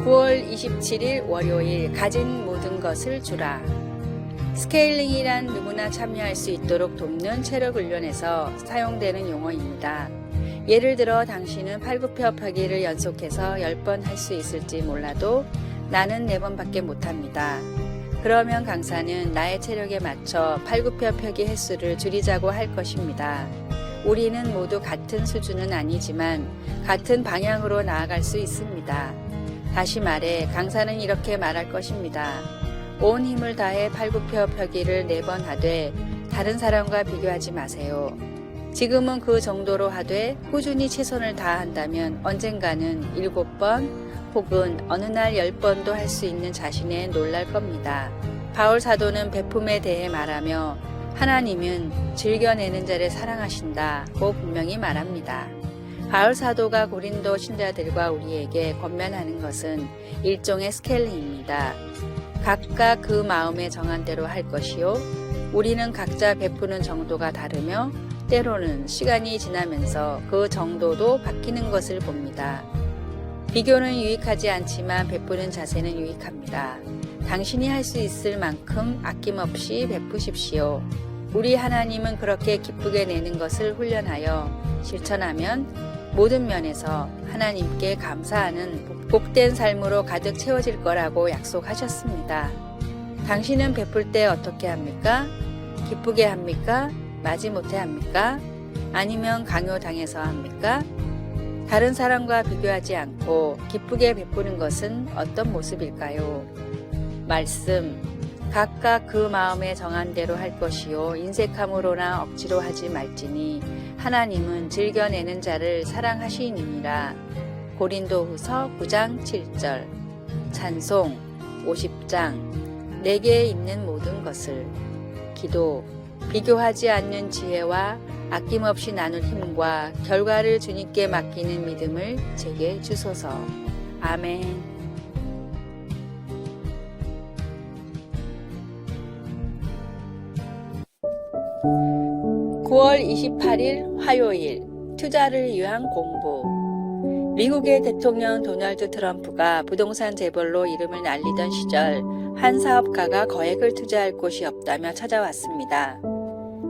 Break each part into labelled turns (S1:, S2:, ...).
S1: 9월 27일 월요일 가진 모든 것을 주라. 스케일링이란 누구나 참여할 수 있도록 돕는 체력 훈련에서 사용되는 용어입니다. 예를 들어 당신은 팔굽혀펴기를 연속해서 10번 할 수 있을지 몰라도 나는 4번밖에 못합니다. 그러면 강사는 나의 체력에 맞춰 팔굽혀펴기 횟수를 줄이자고 할 것입니다. 우리는 모두 같은 수준은 아니지만 같은 방향으로 나아갈 수 있습니다. 다시 말해 강사는 이렇게 말할 것입니다. 온 힘을 다해 팔굽혀펴기를 4번 하되 다른 사람과 비교하지 마세요. 지금은 그 정도로 하되 꾸준히 최선을 다한다면 언젠가는 7번 혹은 어느 날 10번도 할 수 있는 자신에 놀랄 겁니다. 바울 사도는 베품에 대해 말하며 하나님은 즐겨내는 자를 사랑하신다고 분명히 말합니다. 바울 사도가 고린도 신자들과 우리에게 권면하는 것은 일종의 스케일링입니다. 각각 그 마음에 정한 대로 할 것이요. 우리는 각자 베푸는 정도가 다르며 때로는 시간이 지나면서 그 정도도 바뀌는 것을 봅니다. 비교는 유익하지 않지만 베푸는 자세는 유익합니다. 당신이 할 수 있을 만큼 아낌없이 베푸십시오. 우리 하나님은 그렇게 기쁘게 내는 것을 훈련하여 실천하면 모든 면에서 하나님께 감사하는 복된 삶으로 가득 채워질 거라고 약속하셨습니다. 당신은 베풀 때 어떻게 합니까? 기쁘게 합니까? 마지못해 합니까? 아니면 강요당해서 합니까? 다른 사람과 비교하지 않고 기쁘게 베푸는 것은 어떤 모습일까요? 말씀, 각각 그 마음에 정한 대로 할 것이요 인색함으로나 억지로 하지 말지니 하나님은 즐겨내는 자를 사랑하시니라. 고린도후서 9장 7절. 찬송 50장. 내게 있는 모든 것을. 기도, 비교하지 않는 지혜와 아낌없이 나눌 힘과 결과를 주님께 맡기는 믿음을 제게 주소서. 아멘. 9월 28일 화요일 투자를 위한 공부. 미국의 대통령 도널드 트럼프가 부동산 재벌로 이름을 날리던 시절 한 사업가가 거액을 투자할 곳이 없다며 찾아왔습니다.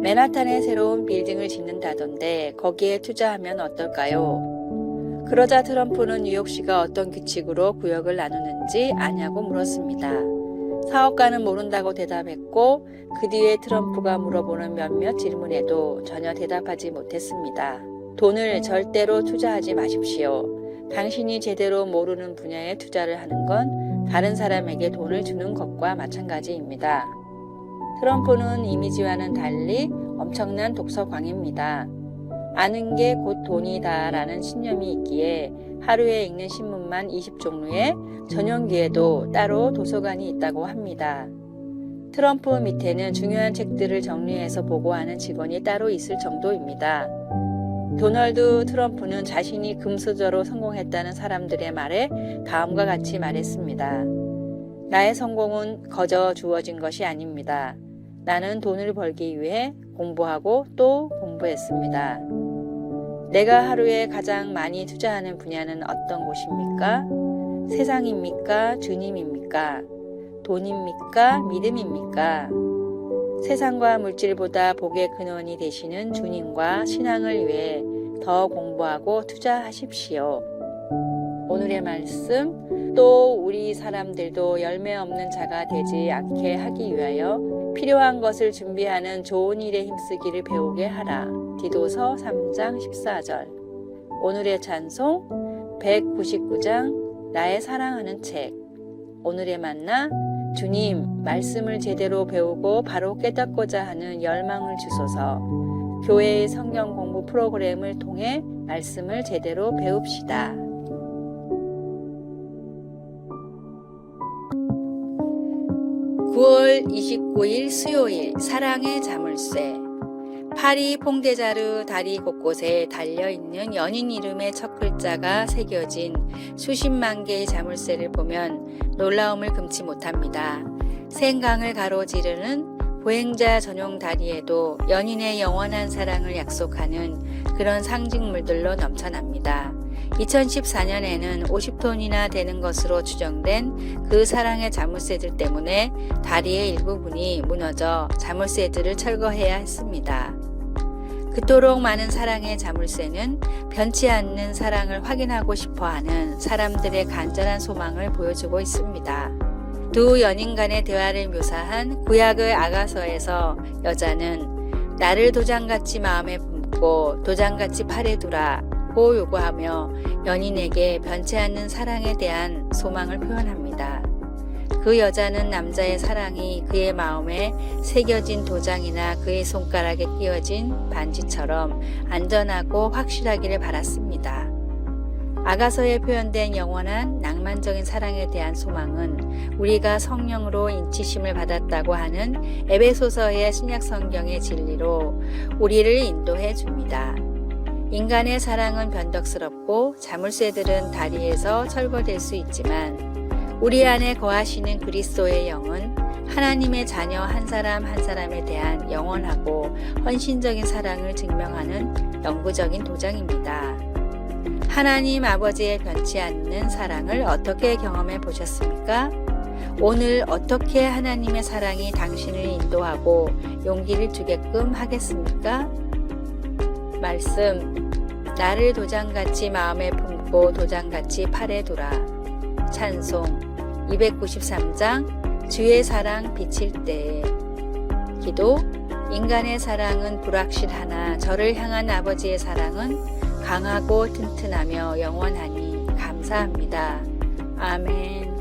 S1: 맨하탄에 새로운 빌딩을 짓는다던데 거기에 투자하면 어떨까요? 그러자 트럼프는 뉴욕시가 어떤 규칙으로 구역을 나누는지 아냐고 물었습니다. 사업가는 모른다고 대답했고 그 뒤에 트럼프가 물어보는 몇몇 질문에도 전혀 대답하지 못했습니다. 돈을 절대로 투자하지 마십시오. 당신이 제대로 모르는 분야에 투자를 하는 건 다른 사람에게 돈을 주는 것과 마찬가지입니다. 트럼프는 이미지와는 달리 엄청난 독서광입니다. 아는 게 곧 돈이다 라는 신념이 있기에 하루에 읽는 신문만 20종류에 전용기에도 따로 도서관이 있다고 합니다. 트럼프 밑에는 중요한 책들을 정리해서 보고하는 직원이 따로 있을 정도입니다. 도널드 트럼프는 자신이 금수저로 성공했다는 사람들의 말에 다음과 같이 말했습니다. 나의 성공은 거저 주어진 것이 아닙니다. 나는 돈을 벌기 위해 공부하고 또 공부했습니다. 내가 하루에 가장 많이 투자하는 분야는 어떤 곳입니까? 세상입니까? 주님입니까? 돈입니까? 믿음입니까? 세상과 물질보다 복의 근원이 되시는 주님과 신앙을 위해 더 공부하고 투자하십시오. 오늘의 말씀, 또 우리 사람들도 열매 없는 자가 되지 않게 하기 위하여 필요한 것을 준비하는 좋은 일에 힘쓰기를 배우게 하라. 디도서 3장 14절. 오늘의 찬송 199장 나의 사랑하는 책. 오늘의 만나 주님 말씀을 제대로 배우고 바로 깨닫고자 하는 열망을 주소서. 교회의 성경 공부 프로그램을 통해 말씀을 제대로 배웁시다. 9월 29일 수요일 사랑의 자물쇠. 파리 퐁데자르 다리 곳곳에 달려있는 연인 이름의 첫 글자가 새겨진 수십만 개의 자물쇠를 보면 놀라움을 금치 못합니다. 생강을 가로지르는 보행자 전용 다리에도 연인의 영원한 사랑을 약속하는 그런 상징물들로 넘쳐납니다. 2014년에는 50톤이나 되는 것으로 추정된 그 사랑의 자물쇠들 때문에 다리의 일부분이 무너져 자물쇠들을 철거해야 했습니다. 그토록 많은 사랑의 자물쇠는 변치 않는 사랑을 확인하고 싶어하는 사람들의 간절한 소망을 보여주고 있습니다. 두 연인 간의 대화를 묘사한 구약의 아가서에서 여자는 나를 도장같이 마음에 품고 도장같이 팔에 두라 고 요구하며 연인에게 변치 않는 사랑에 대한 소망을 표현합니다. 그 여자는 남자의 사랑이 그의 마음에 새겨진 도장이나 그의 손가락에 끼워진 반지처럼 안전하고 확실하기를 바랐습니다. 아가서에 표현된 영원한 낭만적인 사랑에 대한 소망은 우리가 성령으로 인치심을 받았다고 하는 에베소서의 신약성경의 진리로 우리를 인도해 줍니다. 인간의 사랑은 변덕스럽고 자물쇠들은 다리에서 철거될 수 있지만 우리 안에 거하시는 그리스도의 영은 하나님의 자녀 한 사람 한 사람에 대한 영원하고 헌신적인 사랑을 증명하는 영구적인 도장입니다. 하나님 아버지의 변치 않는 사랑을 어떻게 경험해 보셨습니까? 오늘 어떻게 하나님의 사랑이 당신을 인도하고 용기를 주게끔 하겠습니까? 말씀, 나를 도장같이 마음에 품고 도장같이 팔에 두라. 찬송 293장 주의 사랑 비칠 때에 기도, 인간의 사랑은 불확실하나 저를 향한 아버지의 사랑은 강하고 튼튼하며 영원하니 감사합니다. 아멘.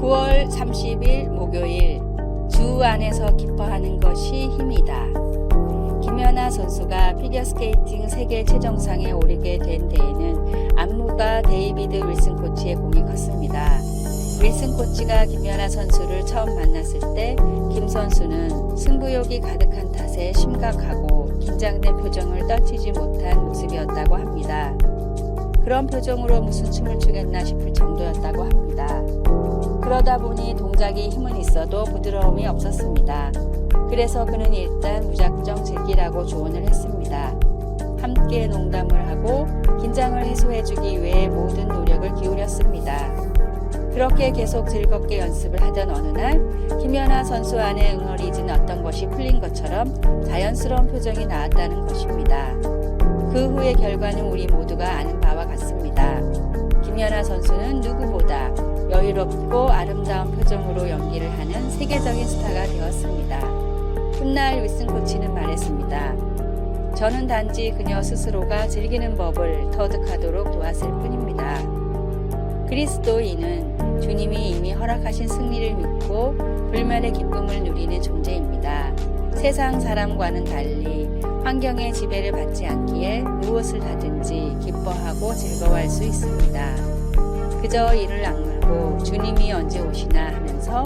S1: 9월 30일 목요일 주 안에서 기뻐하는 것이 힘이다. 김연아 선수가 피겨스케이팅 세계 최정상에 오르게 된 데에는 안무가 데이비드 윌슨 코치의 공이 컸습니다. 윌슨 코치가 김연아 선수를 처음 만났을 때 김 선수는 승부욕이 가득한 탓에 심각하고 긴장된 표정을 떨치지 못한 모습이었다고 합니다. 그런 표정으로 무슨 춤을 추겠나 싶을 정도였다고 합니다. 그러다 보니 동작이 힘은 있어도 부드러움이 없었습니다. 그래서 그는 일단 무작정 즐기라고 조언을 했습니다. 함께 농담을 하고 긴장을 해소해주기 위해 모든 노력을 기울였습니다. 그렇게 계속 즐겁게 연습을 하던 어느 날 김연아 선수 안에 응어리진 어떤 것이 풀린 것처럼 자연스러운 표정이 나왔다는 것입니다. 그 후의 결과는 우리 모두가 아는 바와 같습니다. 김연아 선수는 누구보다 여유롭고 아름다운 표정으로 연기를 하는 세계적인 스타가 되었습니다. 훗날 윌슨 코치는 말했습니다. 저는 단지 그녀 스스로가 즐기는 법을 터득하도록 도왔을 뿐입니다. 그리스도인은 주님이 이미 허락하신 승리를 믿고 불멸의 기쁨을 누리는 존재입니다. 세상 사람과는 달리 환경의 지배를 받지 않기에 무엇을 하든지 기뻐하고 즐거워할 수 있습니다. 그저 이를 악물고 주님이 언제 오시나 하면서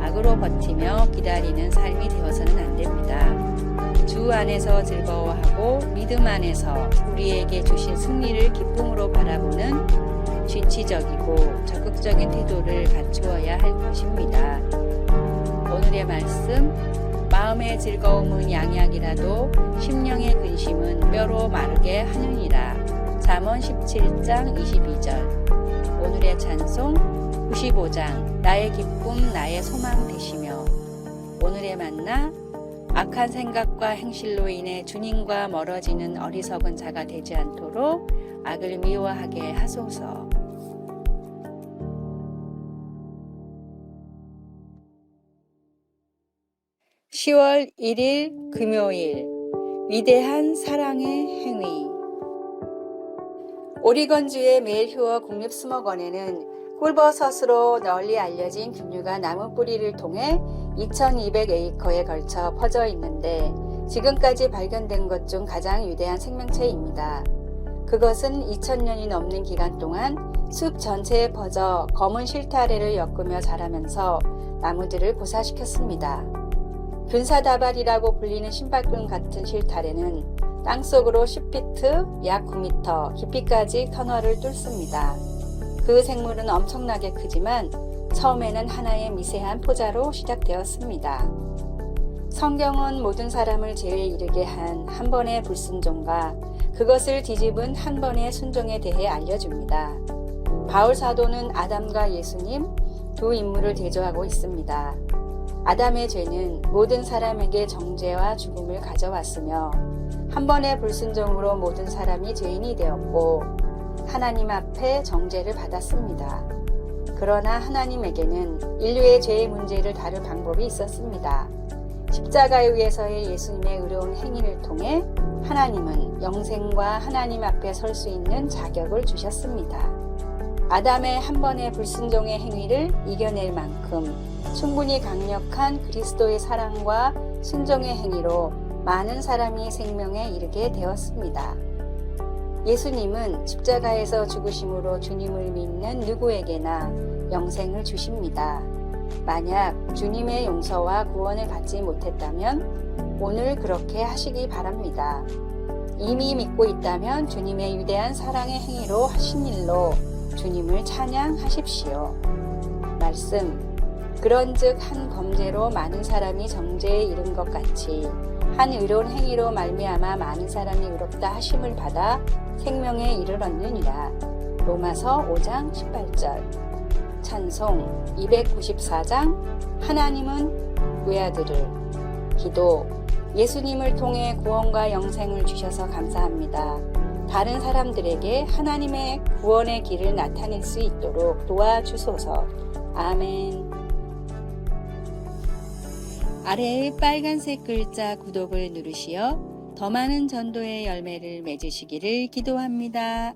S1: 악으로 버티며 기다리는 삶이 되어서는 안 됩니다. 주 안에서 즐거워하고 믿음 안에서 우리에게 주신 승리를 기쁨으로 바라보는 진취적이고 적극적인 태도를 갖추어야 할 것입니다. 오늘의 말씀, 마음의 즐거움은 양약이라도 심령의 근심은 뼈로 마르게 하느니라. 잠언 17장 22절. 오늘의 찬송 95장 나의 기쁨 나의 소망 되시며. 오늘의 만나, 악한 생각과 행실로 인해 주님과 멀어지는 어리석은 자가 되지 않도록 악을 미워하게 하소서. (10월 1일) 금요일 위대한 사랑의 행위. 오리건주의 메일휴어 국립수목원에는 꿀버섯으로 널리 알려진 김류가 나무 뿌리를 통해 2200에이커에 걸쳐 퍼져 있는데 지금까지 발견된 것 중 가장 위대한 생명체입니다. 그것은 2000년이 넘는 기간 동안 숲 전체에 퍼져 검은 실타래를 엮으며 자라면서 나무들을 고사시켰습니다. 균사다발이라고 불리는 신발끈 같은 실타래는 땅속으로 10피트 약 9m 깊이까지 터널을 뚫습니다. 그 생물은 엄청나게 크지만 처음에는 하나의 미세한 포자로 시작되었습니다. 성경은 모든 사람을 죄에 이르게 한 번의 불순종과 그것을 뒤집은 한 번의 순종에 대해 알려줍니다. 바울 사도는 아담과 예수님 두 인물을 대조하고 있습니다. 아담의 죄는 모든 사람에게 정죄와 죽음을 가져왔으며 한 번의 불순종으로 모든 사람이 죄인이 되었고 하나님 앞에 정죄를 받았습니다. 그러나 하나님에게는 인류의 죄의 문제를 다룰 방법이 있었습니다. 십자가에 의해서의 예수님의 의로운 행위를 통해 하나님은 영생과 하나님 앞에 설 수 있는 자격을 주셨습니다. 아담의 한 번의 불순종의 행위를 이겨낼 만큼 충분히 강력한 그리스도의 사랑과 순종의 행위로 많은 사람이 생명에 이르게 되었습니다. 예수님은 십자가에서 죽으심으로 주님을 믿는 누구에게나 영생을 주십니다. 만약 주님의 용서와 구원을 받지 못했다면 오늘 그렇게 하시기 바랍니다. 이미 믿고 있다면 주님의 위대한 사랑의 행위로 하신 일로 주님을 찬양하십시오. 말씀. 그런즉 한 범죄로 많은 사람이 정죄에 이른 것 같이 한 의로운 행위로 말미암아 많은 사람이 의롭다 하심을 받아 생명에 이르렀느니라. 로마서 5장 18절. 찬송 294장 하나님은 외아들을. 기도. 예수님을 통해 구원과 영생을 주셔서 감사합니다. 다른 사람들에게 하나님의 구원의 길을 나타낼 수 있도록 도와주소서. 아멘. 아래의 빨간색 글자 구독을 누르시어 더 많은 전도의 열매를 맺으시기를 기도합니다.